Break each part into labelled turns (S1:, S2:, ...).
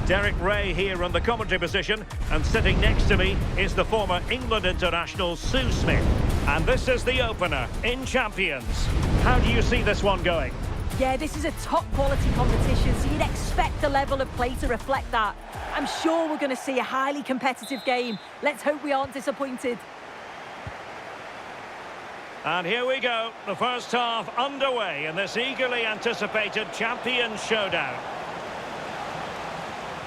S1: Derek Ray here on the commentary position, and sitting next to me is the former England international Sue Smith. And this is the opener in Champions. How do you see this one going?
S2: Yeah, this is a top-quality competition, so you'd expect the level of play to reflect that. I'm sure we're going to see a highly competitive game. Let's hope we aren't disappointed.
S1: And here we go, the first half underway in this eagerly anticipated Champions showdown.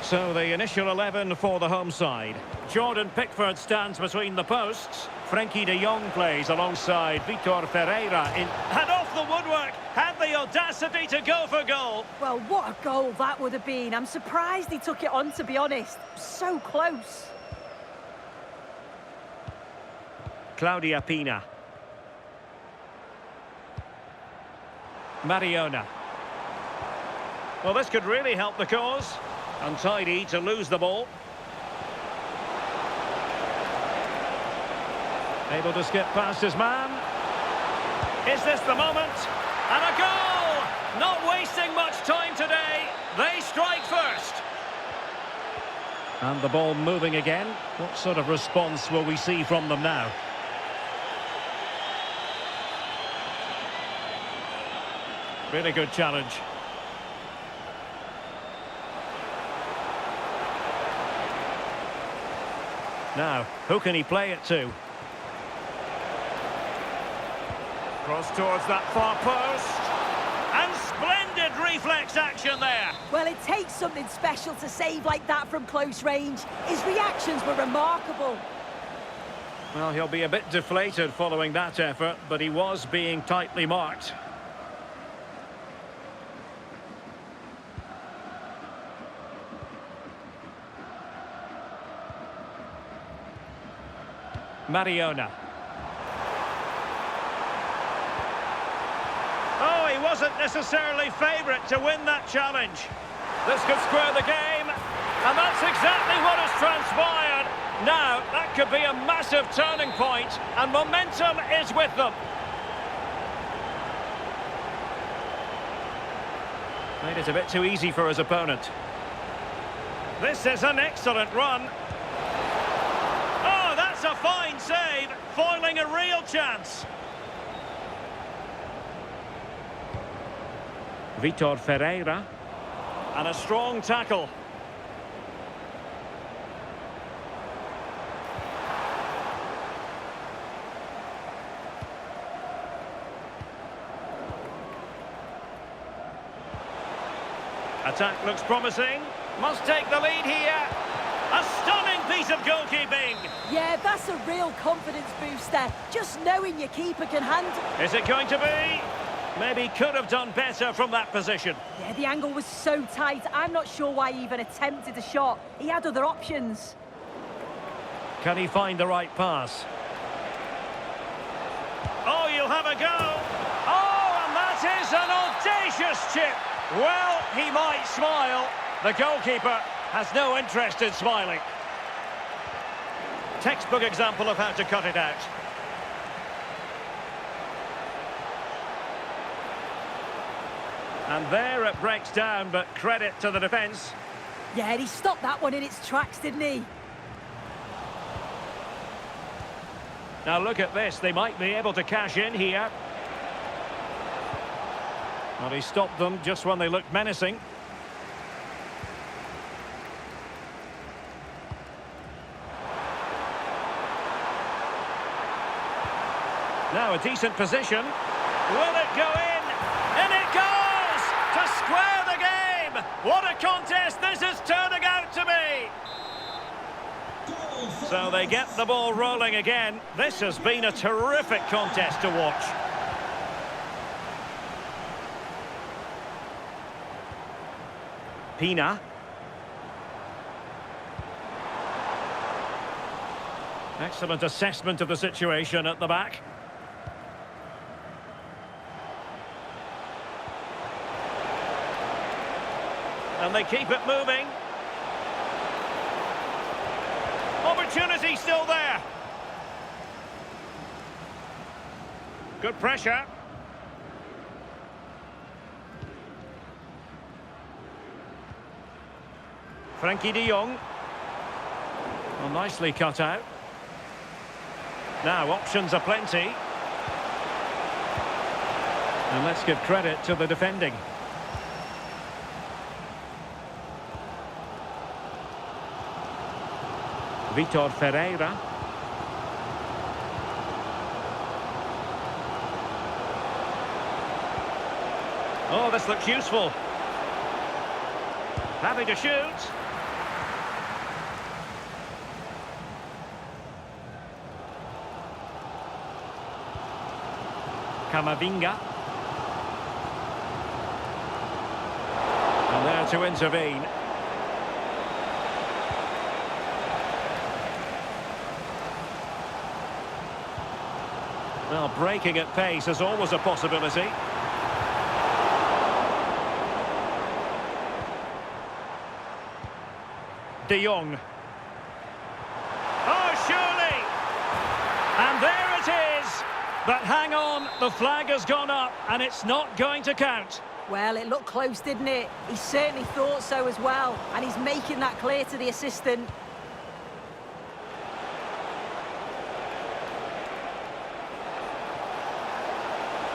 S1: So the initial 11 for the home side. Jordan Pickford stands between the posts. Frenkie de Jong plays alongside Vitor Ferreira and off the woodwork, had the audacity to go for goal.
S2: Well, what a goal that would have been. I'm surprised he took it on, to be honest. So close.
S1: Claudia Pina. Mariona. Well, this could really help the cause. Untidy to lose the ball. Able to skip past his man. Is this the moment? And a goal! Not wasting much time today. They strike first. And the ball moving again. What sort of response will we see from them now? Really good challenge. Now, who can he play it to? Cross towards that far post. And splendid reflex action there.
S2: Well, it takes something special to save like that from close range. His reactions were remarkable.
S1: Well, he'll be a bit deflated following that effort, but he was being tightly marked. Mariona. Oh, he wasn't necessarily favourite to win that challenge. This could square the game, and that's exactly what has transpired. Now, that could be a massive turning point, and momentum is with them. Made it a bit too easy for his opponent. This is an excellent run. A fine save, foiling a real chance. Vitor Ferreira. And a strong tackle. Attack looks promising. Must take the lead here. A stunning piece of goalkeeping.
S2: Yeah, that's a real confidence booster. Just knowing your keeper can handle.
S1: Is it going to be? Maybe could have done better from that position.
S2: Yeah, the angle was so tight. I'm not sure why he even attempted a shot. He had other options.
S1: Can he find the right pass? Oh, you'll have a go. Oh, and that is an audacious chip. Well, he might smile. The goalkeeper has no interest in smiling. Textbook example of how to cut it out. And there it breaks down, but credit to the defence.
S2: Yeah, he stopped that one in its tracks, didn't he?
S1: Now look at this, they might be able to cash in here. Well, he stopped them just when they looked menacing. Now a decent position. Will it go in? And it goes! To square the game! What a contest this is turning out to be! So they get the ball rolling again. This has been a terrific contest to watch. Pina. Excellent assessment of the situation at the back. And they keep it moving. Opportunity still there. Good pressure. Frankie de Jong. Well, nicely cut out. Now, options are plenty. And let's give credit to the defending. Vitor Ferreira. Oh, this looks useful. Happy to shoot. Camavinga. And there to intervene. Well, breaking at pace is always a possibility. De Jong. Oh, surely! And there it is! But hang on, the flag has gone up, and it's not going to count.
S2: Well, it looked close, didn't it? He certainly thought so as well, and he's making that clear to the assistant.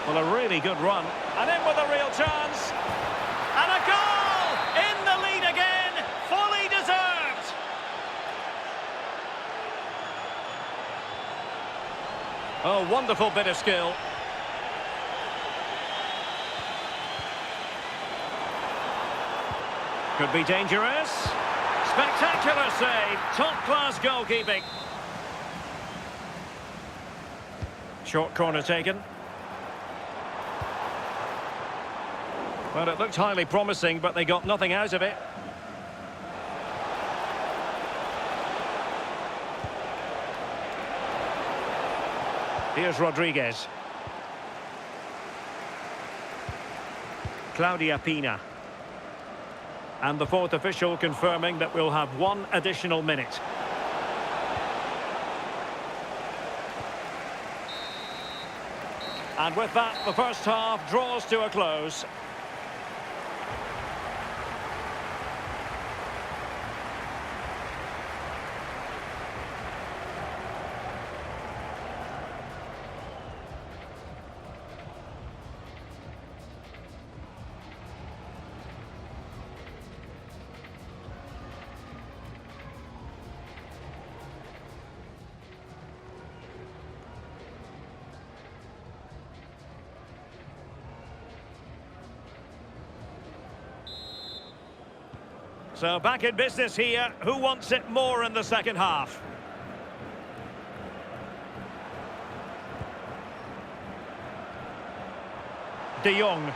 S1: Well, a really good run. And in with a real chance. And a goal! In the lead again! Fully deserved! Oh, wonderful bit of skill. Could be dangerous. Spectacular save. Top-class goalkeeping. Short corner taken. Well, it looked highly promising, but they got nothing out of it. Here's Rodriguez. Claudia Pina. And the fourth official confirming that we'll have one additional minute. And with that, the first half draws to a close. So back in business here. Who wants it more in the second half? De Jong.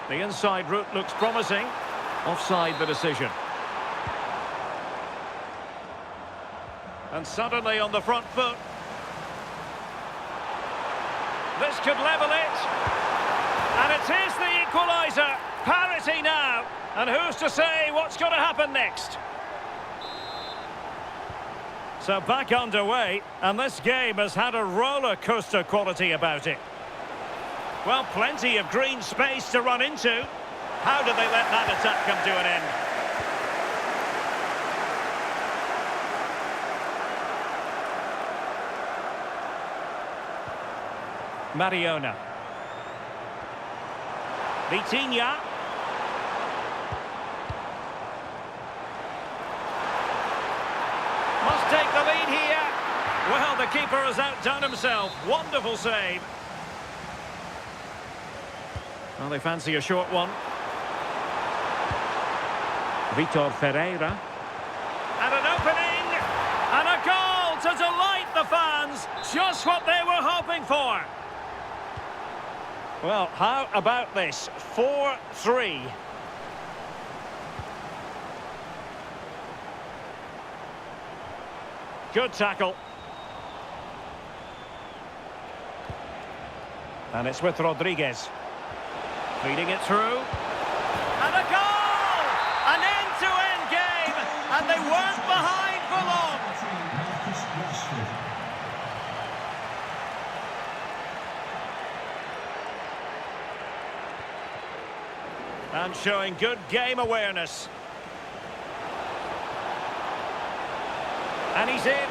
S1: The inside route looks promising. Offside the decision. And suddenly on the front foot. This could level it. And it is the equaliser. Parity now. And who's to say what's going to happen next? So back underway, and this game has had a roller coaster quality about it. Well, plenty of green space to run into. How did they let that attack come to an end? Mariona. Vitinha. Must take the lead here. Well, the keeper has outdone himself. Wonderful save. Well, they fancy a short one. Vitor Ferreira. And an opening. And a goal to delight the fans. Just what they were hoping for. Well, how about this? 4-3. Good tackle. And it's with Rodriguez. Feeding it through. And a goal! An end-to-end game. And they weren't behind for long. And showing good game awareness. And he's in.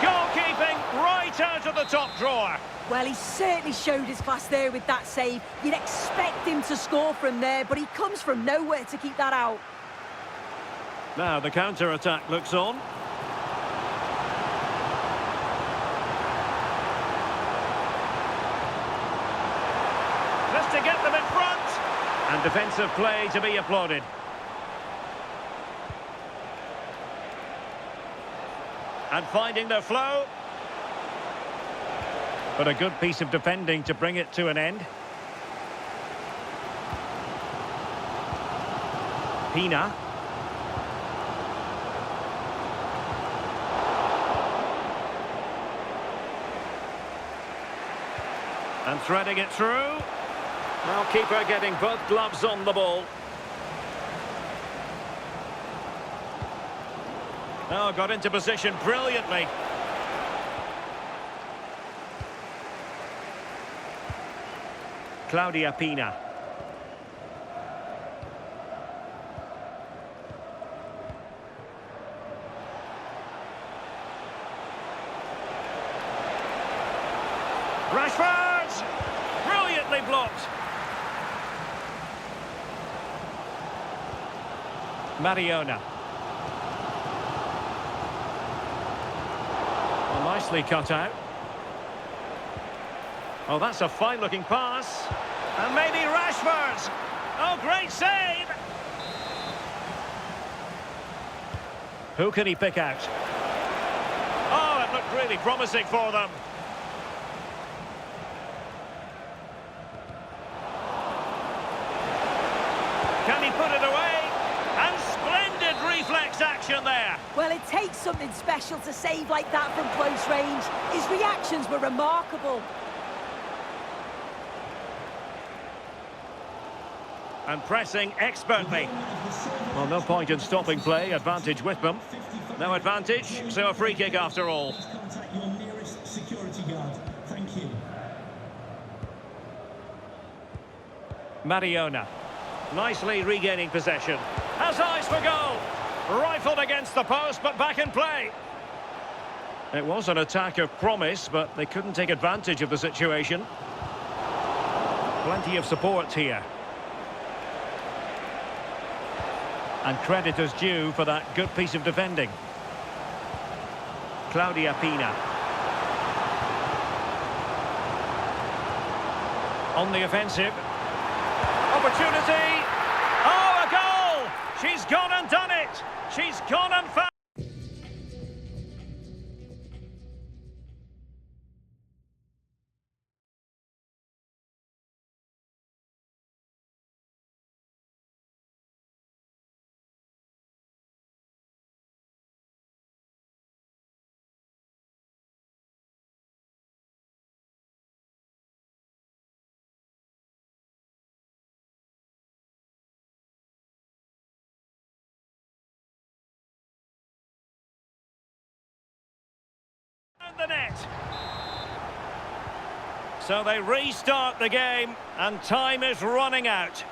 S1: Goalkeeping right out of the top drawer.
S2: Well, he certainly showed his class there with that save. You'd expect him to score from there, but he comes from nowhere to keep that out.
S1: Now the counter-attack looks on. Just to get them in front. And defensive play to be applauded. And finding their flow. But a good piece of defending to bring it to an end. Pina. And threading it through. Well, keeper getting both gloves on the ball. Oh, got into position brilliantly. Claudia Pina. Rashford! Brilliantly blocked. Mariona. Well, nicely cut out. Oh, that's a fine-looking pass. And maybe Rashford. Oh, great save. Who can he pick out? Oh, it looked really promising for them. Can he put it away? And splendid reflex action there.
S2: Well, it takes something special to save like that from close range. His reactions were remarkable.
S1: And pressing expertly. Well, no point in stopping play. Advantage with them. No advantage, so a free kick after all.
S3: Contact your nearest security guard. Thank you.
S1: Mariona. Nicely regaining possession. Has eyes for goal. Rifled against the post, but back in play. It was an attack of promise, but they couldn't take advantage of the situation. Plenty of support here. And credit is due for that good piece of defending. Claudia Pina. On the offensive. Opportunity. Oh, a goal! She's gone and done it. She's gone and found. The net. So they restart the game and time is running out.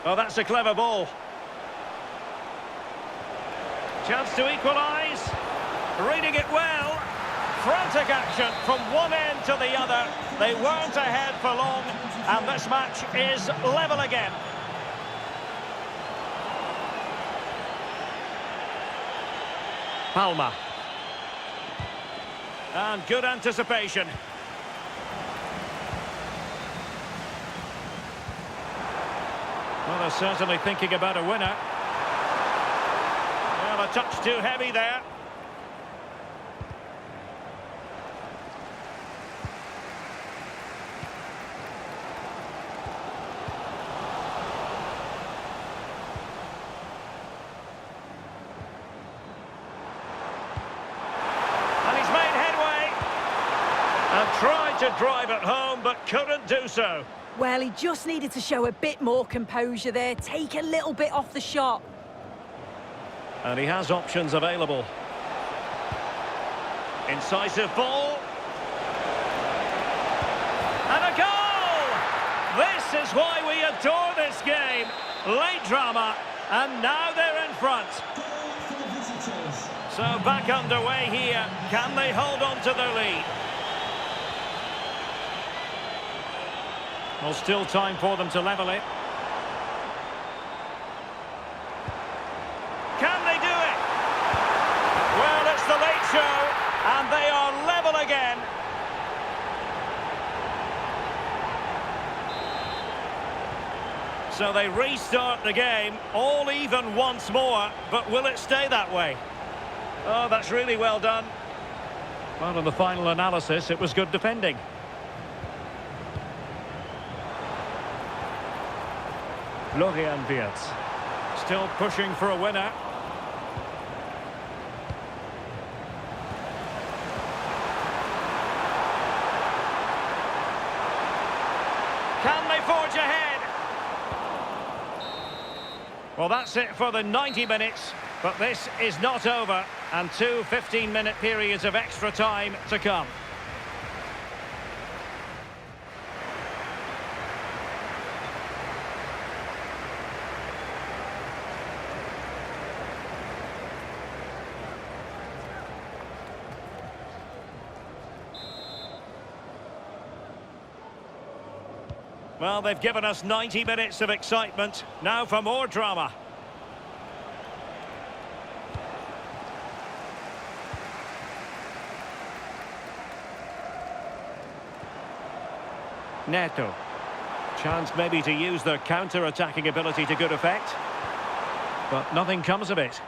S1: Oh, that's a clever ball. Chance to equalise. Reading it well. Frantic action from one end to the other. They weren't ahead for long and this match is level again. Palma. And good anticipation. Well, they're certainly thinking about a winner. Well, a touch too heavy there. And tried to drive it home, but couldn't do so.
S2: Well, he just needed to show a bit more composure there, take a little bit off the shot.
S1: And he has options available. Incisive ball. And a goal! This is why we adore this game. Late drama, and now they're in front. So back underway here. Can they hold on to their lead? Well, still time for them to level it. Can they do it? Well, it's the late show, and they are level again. So they restart the game, all even once more, but will it stay that way? Oh, that's really well done. Well, in the final analysis, it was good defending. Florian Wirtz. Still pushing for a winner. Can they forge ahead? Well, that's it for the 90 minutes, but this is not over, and two 15-minute periods of extra time to come. Well, they've given us 90 minutes of excitement. Now for more drama. Neto. Chance maybe to use their counter-attacking ability to good effect. But nothing comes of it.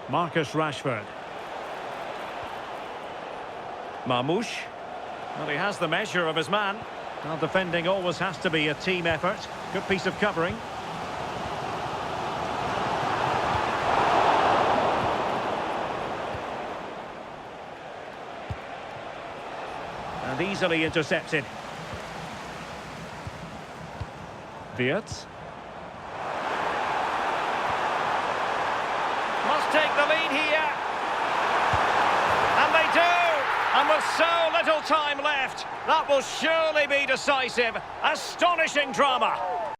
S1: Marcus Rashford. Marmoush. Well, he has the measure of his man. Well, defending always has to be a team effort. Good piece of covering. And easily intercepted. Wirtz. Must take the lead here. And they do! And with so little time left, that will surely be decisive. Astonishing drama.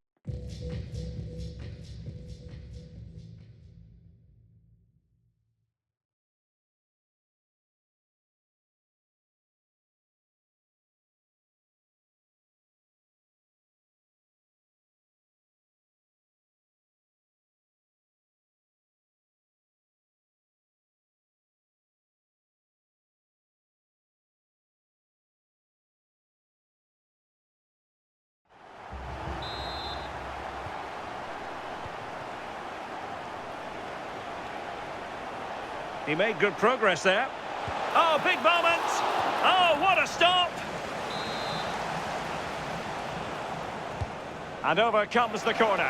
S1: He made good progress there. Oh, big moment! Oh, what a stop! And over comes the corner.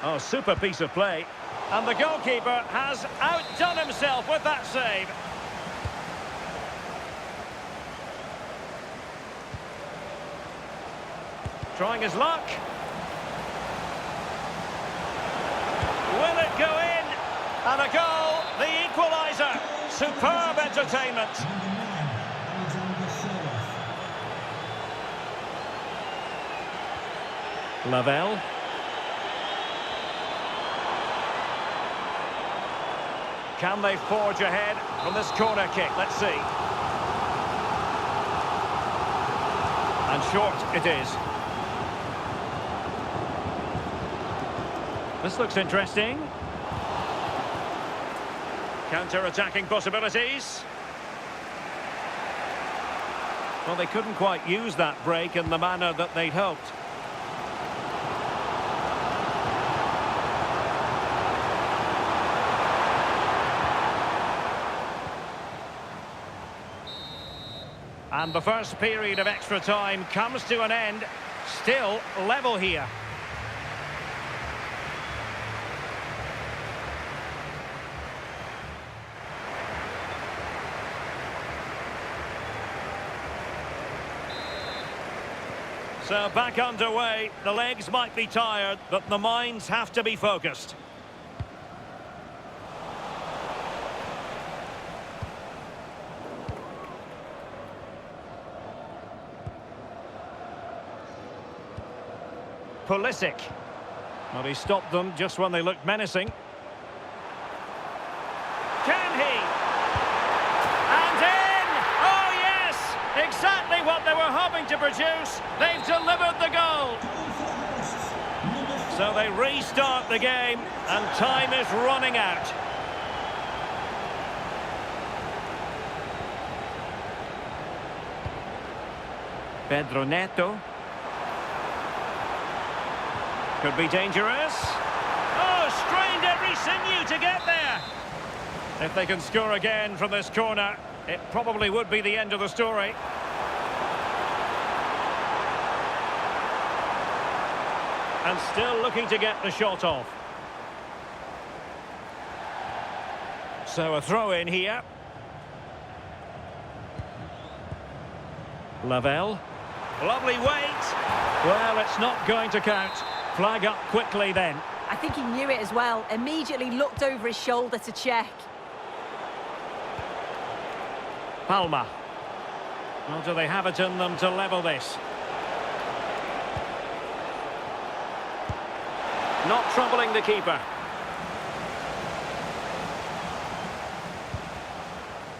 S1: Oh, super piece of play. And the goalkeeper has outdone himself with that save. Trying his luck. Will it go in? And a goal, the equaliser. Superb entertainment. Lavelle. Can they forge ahead from this corner kick? Let's see. And short it is. This looks interesting. Counter-attacking possibilities. Well, they couldn't quite use that break in the manner that they'd hoped. And the first period of extra time comes to an end. Still level here. So back underway. The legs might be tired, but the minds have to be focused. Pulisic. Well, he stopped them just when they looked menacing. Can he? And in! Oh, yes! Exactly what they were hoping to produce. They've delivered the goal. So they restart the game, and time is running out. Pedro Neto. Could be dangerous. Oh, strained every sinew to get there. If they can score again from this corner, it probably would be the end of the story. And still looking to get the shot off. So a throw in here. Lavelle. Lovely weight. Well, it's not going to count. Flag up quickly then.
S2: I think he knew it as well. Immediately looked over his shoulder to check.
S1: Palma. Well, do they have it in them to level this? Not troubling the keeper.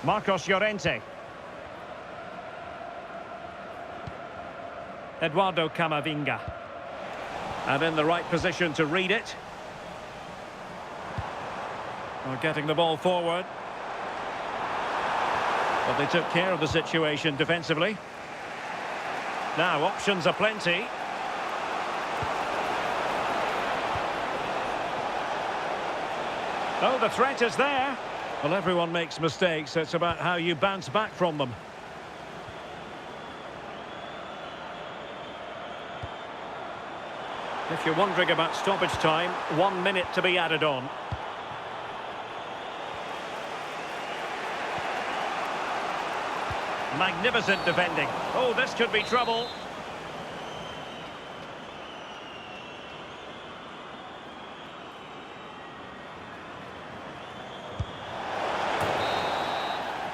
S1: Marcos Llorente. Eduardo Camavinga. And in the right position to read it. Well, getting the ball forward. But they took care of the situation defensively. Now, options are plenty. Oh, the threat is there. Well, everyone makes mistakes. It's about how you bounce back from them. If you're wondering about stoppage time, 1 minute to be added on. Magnificent defending. Oh, this could be trouble.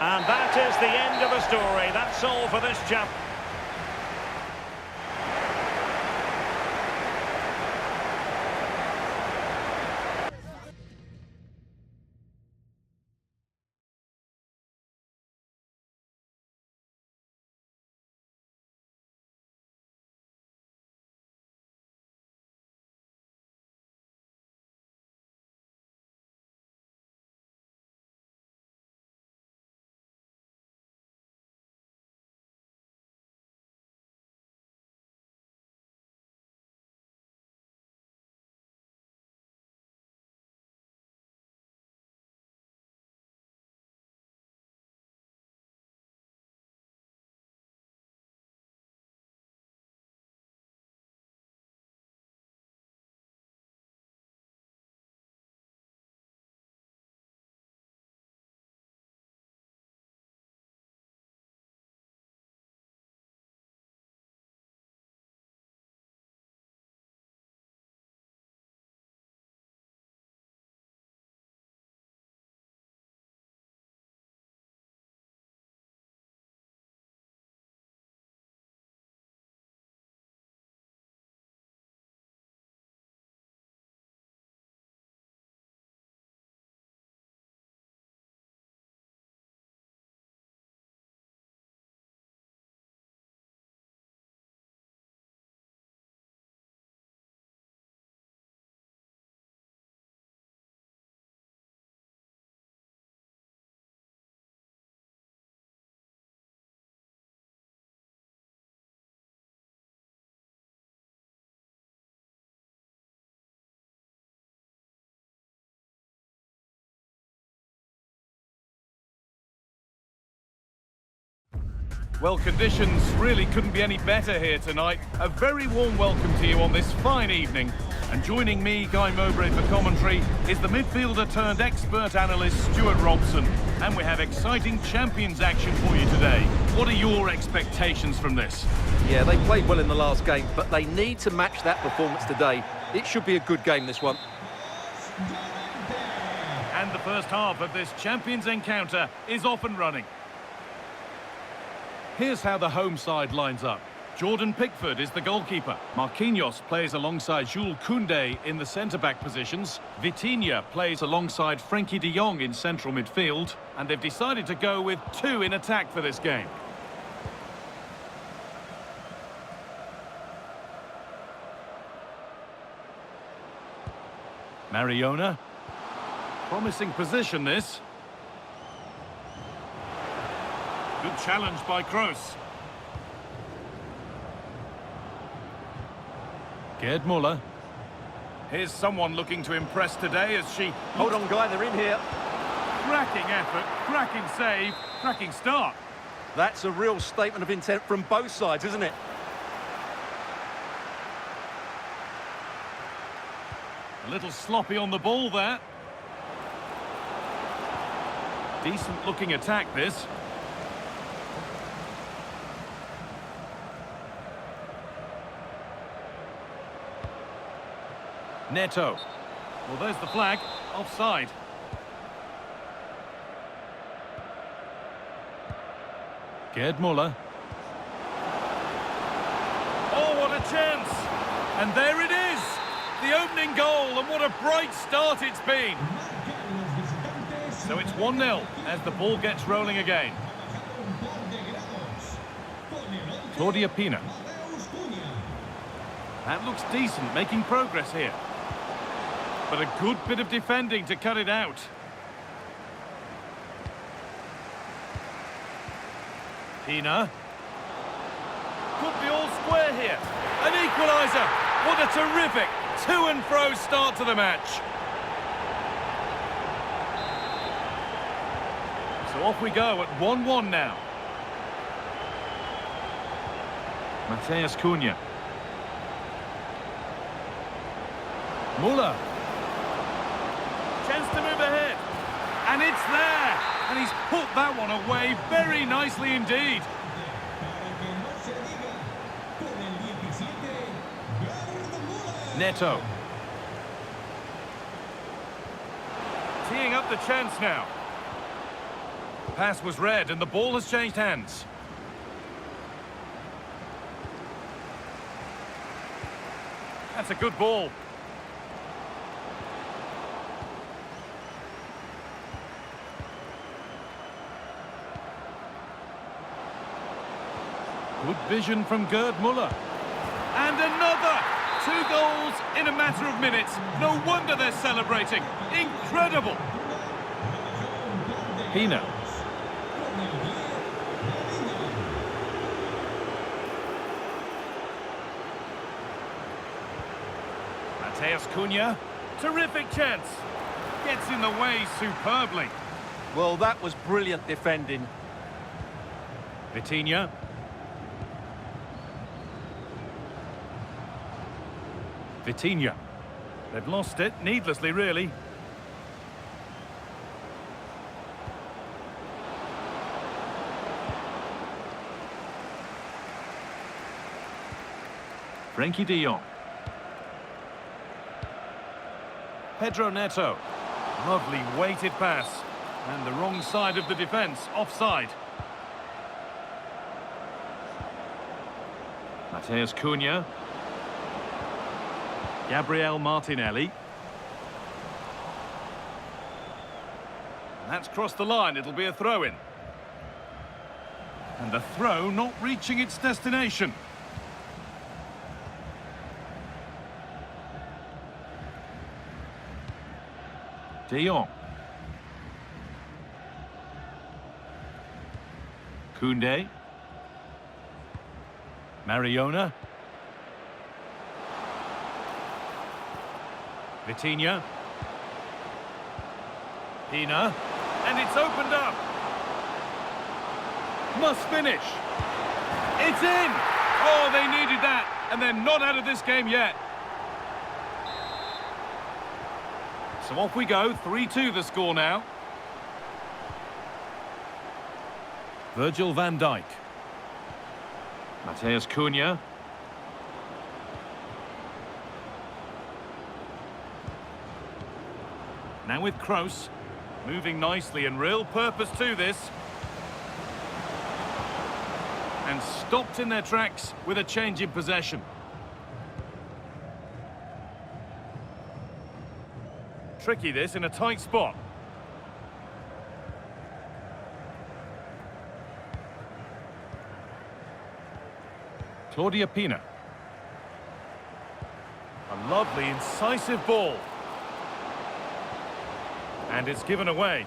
S1: And that is the end of the story. That's all for this champ.
S4: Well, conditions really couldn't be any better here tonight. A very warm welcome to you on this fine evening. And joining me, Guy Mowbray, for commentary is the midfielder turned expert analyst Stuart Robson. And we have exciting Champions action for you today. What are your expectations from this?
S5: Yeah, they played well in the last game, but they need to match that performance today. It should be a good game, this one.
S4: And the first half of this Champions encounter is off and running. Here's how the home side lines up. Jordan Pickford is the goalkeeper. Marquinhos plays alongside Jules Koundé in the centre-back positions. Vitinha plays alongside Frenkie de Jong in central midfield. And they've decided to go with two in attack for this game. Mariona. Promising position, this. Good challenge by Kroos. Gerd Müller. Here's someone looking to impress today as she...
S5: Hold on, guy, they're in here.
S4: Cracking effort, cracking save, cracking start.
S5: That's a real statement of intent from both sides, isn't it?
S4: A little sloppy on the ball there. Decent looking attack, this. Neto. Well, there's the flag. Offside. Gerd Müller. Oh, what a chance! And there it is! The opening goal, and what a bright start it's been! So it's 1-0 as the ball gets rolling again. Claudia Pina. That looks decent, making progress here. But a good bit of defending to cut it out. Pina. Could be all square here. An equaliser. What a terrific to-and-fro start to the match. So off we go at 1-1 now. Matheus Cunha. Müller. Chance to move ahead. And it's there. And he's put that one away very nicely indeed. Neto. Teeing up the chance now. Pass was read and the ball has changed hands. That's a good ball. Good vision from Gerd Müller. And another! 2 goals in a matter of minutes. No wonder they're celebrating. Incredible! Pina. Matheus Cunha. Terrific chance. Gets in the way superbly.
S5: Well, that was brilliant defending.
S4: Vitinha. Vitinha. They've lost it, needlessly really. Frenkie de Jong. Pedro Neto. Lovely weighted pass. And the wrong side of the defence, offside. Matheus Cunha. Gabriel Martinelli. That's crossed the line, it'll be a throw-in. And the throw not reaching its destination. De Jong. Koundé. Mariona. Vitinha. Pina. And it's opened up. Must finish. It's in! Oh, they needed that. And they're not out of this game yet. So off we go. 3-2 the score now. Virgil van Dijk. Matheus Cunha. Now with Kroos, moving nicely and real purpose to this. And and stopped in their tracks with a change in possession. Tricky this in a tight spot. Claudia Pina. A lovely, incisive ball. And it's given away.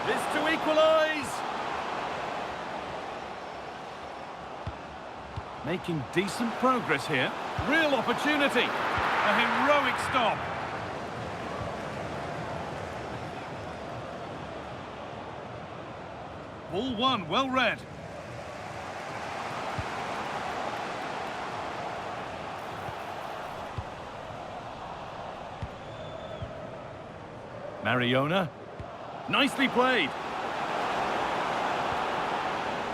S4: This to equalise. Making decent progress here. Real opportunity. A heroic stop. Ball one, well read. Mariona. Nicely played.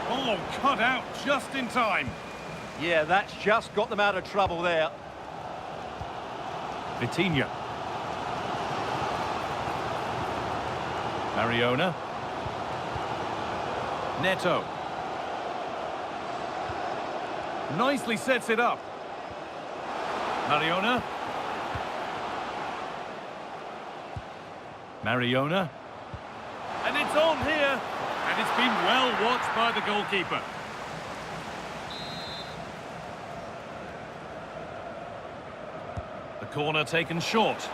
S4: Oh, cut out just in time.
S5: Yeah, that's just got them out of trouble there.
S4: Vitinha. Mariona. Neto. Nicely sets it up. Mariona. Mariona. And it's on here. And it's been well watched by the goalkeeper. The corner taken short.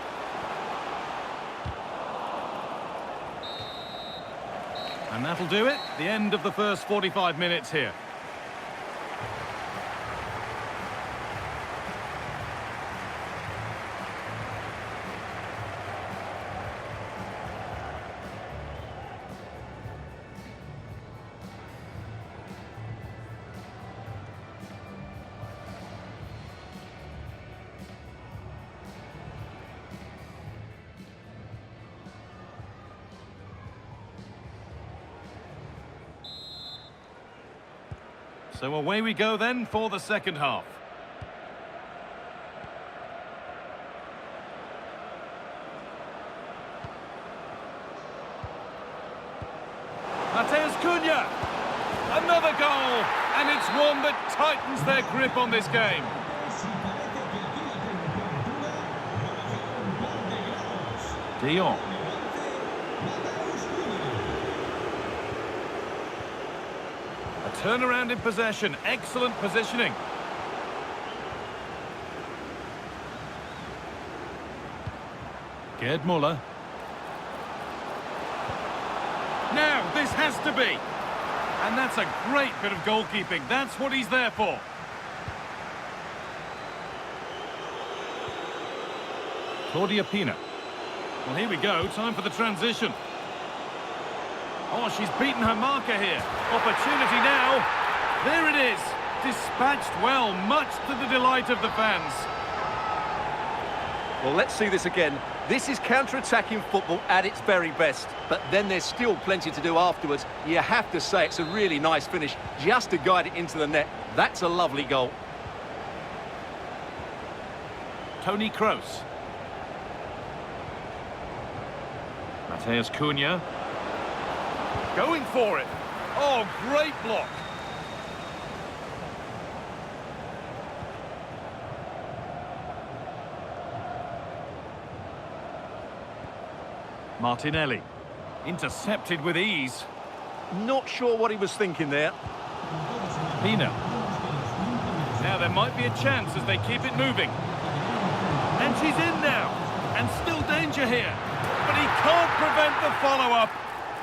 S4: And that'll do it. The end of the first 45 minutes here. So away we go then for the second half. Matheus Cunha! Another goal! And it's one that tightens their grip on this game. Dion. Turnaround in possession, excellent positioning. Gerd Muller. Now, this has to be. And that's a great bit of goalkeeping. That's what he's there for. Claudia Pina. Well, here we go. Time for the transition. Oh, she's beaten her marker here. Opportunity now. There it is. Dispatched well, much to the delight of the fans.
S5: Well, let's see this again. This is counter-attacking football at its very best. But then there's still plenty to do afterwards. You have to say it's a really nice finish just to guide it into the net. That's a lovely goal.
S4: Toni Kroos. Matheus Cunha. Going for it. Oh, great block. Martinelli. Intercepted with ease.
S5: Not sure what he was thinking there.
S4: Pina. Now there might be a chance as they keep it moving. And she's in now. And still danger here. But he can't prevent the follow-up.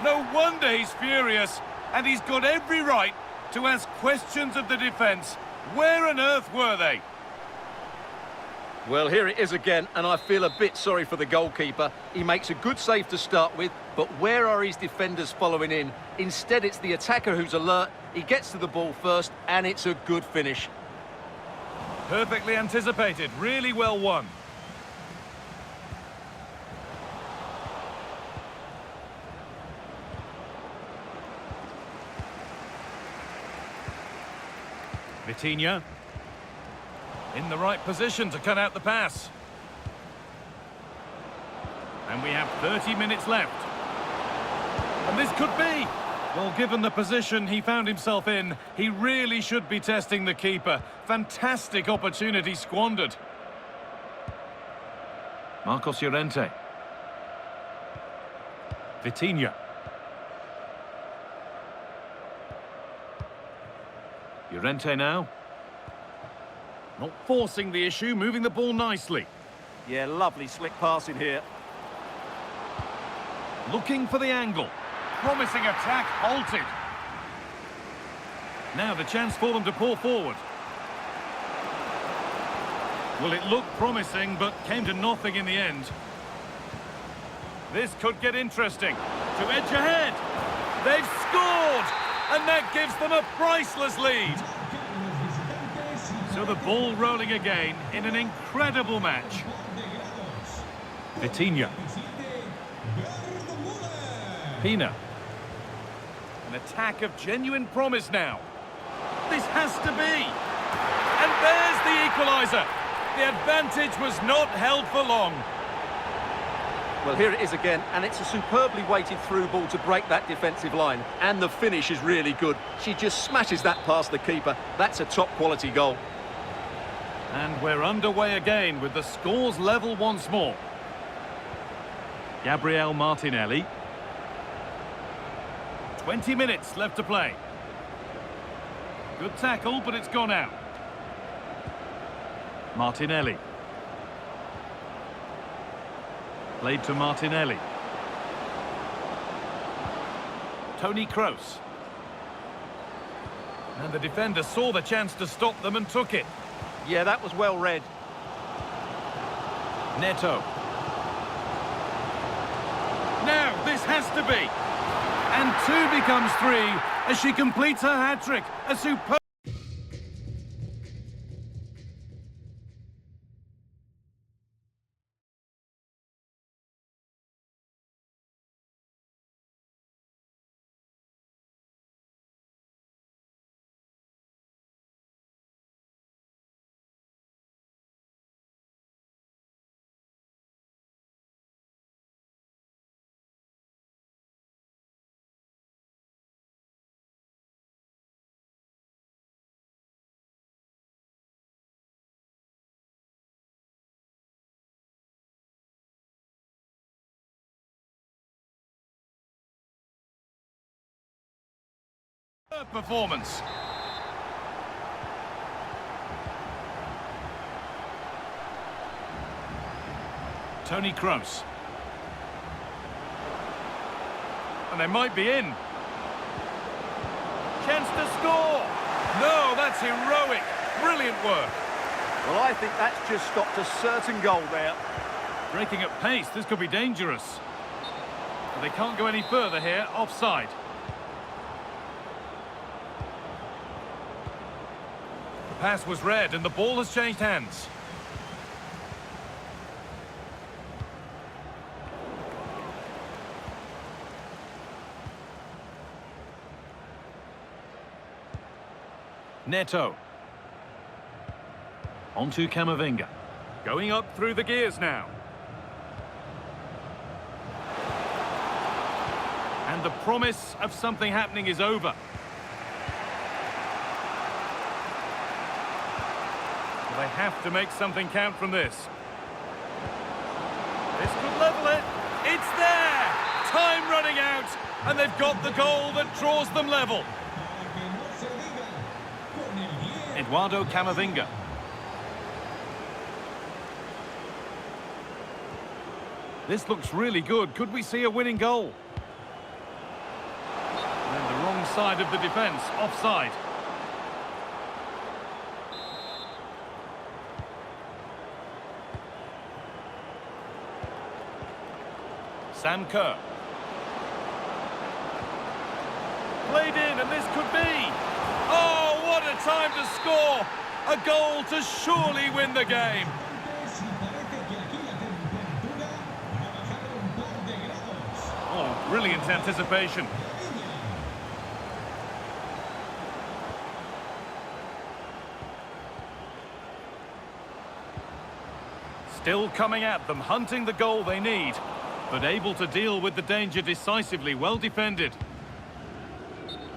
S4: No wonder he's furious, and he's got every right to ask questions of the defence. Where on earth were they?
S5: Well, here it is again, and I feel a bit sorry for the goalkeeper. He makes a good save to start with, but where are his defenders following in? Instead, it's the attacker who's alert. He gets to the ball first, and it's a good finish.
S4: Perfectly anticipated, really well won. Vitinha. In the right position to cut out the pass. we have 30 minutes left. And this could be. Well, given the position he found himself in, he really should be testing the keeper. Fantastic opportunity squandered. Marcos Llorente. Vitinha. Llorente now. Not forcing the issue, moving the ball nicely.
S5: Yeah, lovely slick passing here.
S4: Looking for the angle. Promising attack halted. Now the chance for them to pour forward. Well, it looked promising, but came to nothing in the end. This could get interesting. To edge ahead. They've scored! And that gives them a priceless lead. So the ball rolling again in an incredible match. Vitinha. Pina. An attack of genuine promise now. This has to be. And there's the equaliser. The advantage was not held for long.
S5: Well, here it is again, and it's a superbly weighted through ball to break that defensive line. And the finish is really good. She just smashes that past the keeper. That's a top-quality goal.
S4: And we're underway again with the scores level once more. Gabriel Martinelli. 20 minutes left to play. Good tackle, but it's gone out. Martinelli. Played to Martinelli. Toni Kroos. And the defender saw the chance to stop them and took it.
S5: Yeah, that was well read.
S4: Neto. Now, this has to be. And 2 becomes 3 as she completes her hat-trick. A superb... performance. Toni Kroos. And they might be in. Chance to score. No, that's heroic. Brilliant work.
S5: Well, I think that's just stopped a certain goal there.
S4: Breaking at pace, this could be dangerous. But they can't go any further here, offside. The pass was read and the ball has changed hands. Neto. On to Camavinga. Going up through the gears now. And the promise of something happening is over. Well, they have to make something count from this. This could level it. It's there! Time running out, and they've got the goal that draws them level. Eduardo Camavinga. This looks really good. Could we see a winning goal? And the wrong side of the defence, offside. Sam Kerr. Played in, and this could be. Oh, what a time to score! A goal to surely win the game. Oh, brilliant anticipation. Still coming at them, hunting the goal they need. but able to deal with the danger decisively. Well defended.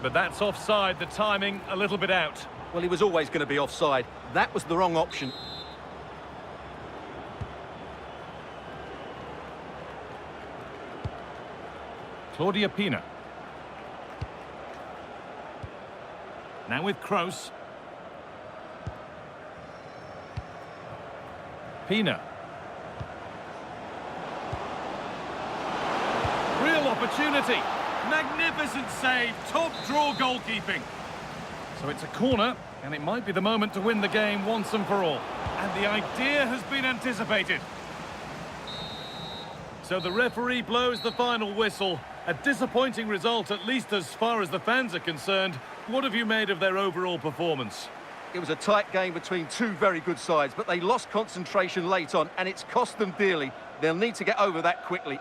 S4: But that's offside, the timing a little bit out.
S5: Well, he was always going to be offside. That was the wrong option.
S4: Claudia Pina. Now with Kroos. Pina. Real opportunity. Magnificent save. Top draw goalkeeping. So it's a corner, and it might be the moment to win the game once and for all. And the idea has been anticipated. So the referee blows the final whistle. A disappointing result, at least as far as the fans are concerned. What have you made of their overall performance?
S5: It was a tight game between two very good sides, but they lost concentration late on, and it's cost them dearly. They'll need to get over that quickly.